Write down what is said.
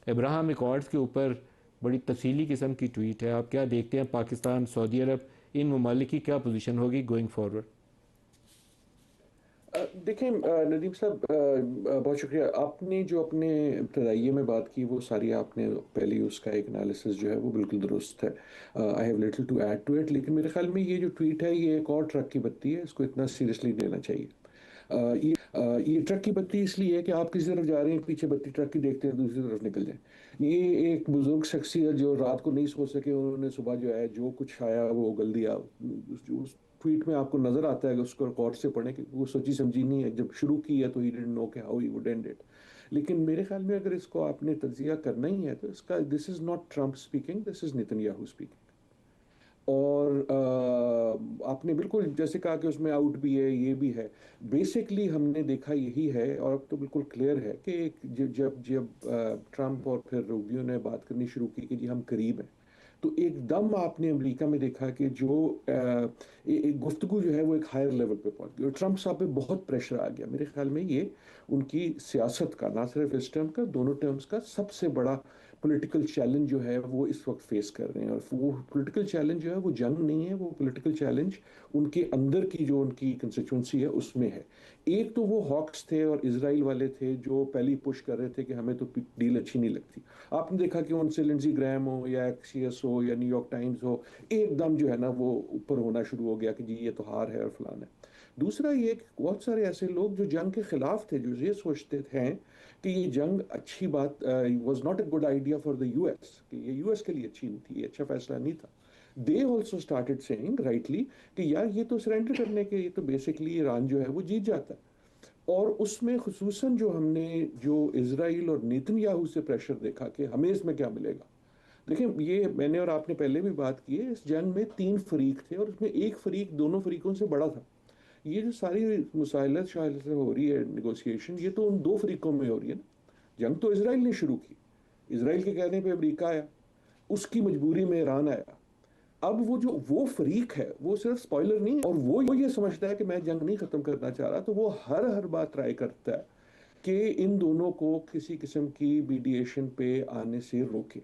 Abraham ایکارڈز کے اوپر بڑی تفصیلی قسم کی ٹویٹ ہے. آپ کیا دیکھتے ہیں پاکستان، سعودی عرب، ان ممالک کی کیا پوزیشن ہوگی گوئنگ فارورڈ؟ دیکھیں ندیم صاحب، بہت شکریہ. آپ نے جو اپنے ابتدائیے میں بات کی وہ ساری آپ نے پہلے ہی اس کا ایک انالیسس جو ہے وہ بالکل درست ہے. I have little to add to it, لیکن میرے خیال میں یہ جو ٹویٹ ہے یہ ایک اور ٹرک کی بتی ہے، اس کو اتنا سیریسلی لینا چاہیے. یہ ٹرک کی بتی اس لیے ہے کہ آپ کسی طرف جا رہے ہیں، پیچھے بتی ٹرک کی دیکھتے ہیں دوسری طرف نکل جائیں. یہ ایک بزرگ شخصیت جو رات کو نہیں سو سکے، انہوں نے صبح جو ہے جو کچھ آیا وہ اگل دیا. اس ٹویٹ میں آپ کو نظر آتا ہے کہ اس کو غور سے پڑھیں کہ وہ سوچی سمجھی نہیں ہے. جب شروع کی ہے تو ہی ڈidn't know کہ how he would end it. لیکن میرے خیال میں اگر اس کو آپ نے تجزیہ کرنا ہی ہے تو اس کا this is not Trump speaking, this is Netanyahu speaking. اور آپ نے بالکل جیسے کہا کہ اس میں آؤٹ بھی ہے، یہ بھی ہے. بیسکلی ہم نے دیکھا یہی ہے، اور اب تو بالکل کلیئر ہے کہ جب ٹرمپ اور پھر روبیو نے بات کرنی شروع کی کہ جی ہم قریب ہیں، تو ایک دم آپ نے امریکہ میں دیکھا کہ جو ایک گفتگو جو ہے وہ ایک ہائر لیول پہ پہنچ گئی، اور ٹرمپ صاحب پہ بہت پریشر آ گیا. میرے خیال میں یہ ان کی سیاست کا، نہ صرف اس ٹرم کا، دونوں ٹرمز کا سب سے بڑا پولیٹیکل چیلنج جو ہے وہ اس وقت فیس کر رہے ہیں. اور وہ پولیٹیکل چیلنج جو ہے وہ جنگ نہیں ہے، وہ پولیٹیکل چیلنج ان کے اندر کی جو ان کی کنسٹیچوئنسی ہے اس میں ہے. ایک تو وہ ہاکس تھے اور اسرائیل والے تھے جو پہلی پش کر رہے تھے کہ ہمیں تو ڈیل اچھی نہیں لگتی. آپ نے دیکھا کہ ان سے لنزی گرaham ہو یا ایکسیس ہو یا نیو یارک ٹائمز ہو، ایک دم جو ہے نا وہ اوپر ہونا شروع ہو گیا کہ جی یہ تو ہار ہے اور فلان ہے. دوسرا یہ کہ بہت سارے ایسے لوگ جو جنگ کے خلاف تھے، جو یہ سوچتے تھے کہ یہ جنگ اچھی بات was not a good idea for the U S, کہ یہ یو ایس کے لیے اچھی نہیں تھی، یہ اچھا فیصلہ نہیں تھا. They also started seeing rightly کہ یار یہ تو سرنڈر کرنے کے، یہ تو بیسکلی ایران جو ہے وہ جیت جاتا ہے. اور اس میں خصوصاً جو ہم نے جو اسرائیل اور نیتن یاہو سے پریشر دیکھا کہ ہمیں اس میں کیا ملے گا. دیکھیں یہ میں نے اور آپ نے پہلے بھی بات کی ہے، اس جنگ میں تین فریق تھے اور اس میں ایک فریق دونوں فریقوں سے بڑا تھا. یہ جو ساری مسائلت شاہلت ہو رہی ہے نیگوسیشن، یہ تو ان دو فریقوں میں ہو رہی ہے نا. جنگ تو اسرائیل نے شروع کی، اسرائیل کے کہنے پہ امریکہ آیا، اس کی مجبوری میں ایران آیا. اب وہ جو وہ فریق ہے وہ صرف سپوائلر نہیں ہے، اور وہ یہ سمجھتا ہے کہ میں جنگ نہیں ختم کرنا چاہ رہا، تو وہ ہر بات ٹرائی کرتا ہے کہ ان دونوں کو کسی قسم کی میڈیشن پہ آنے سے روکے.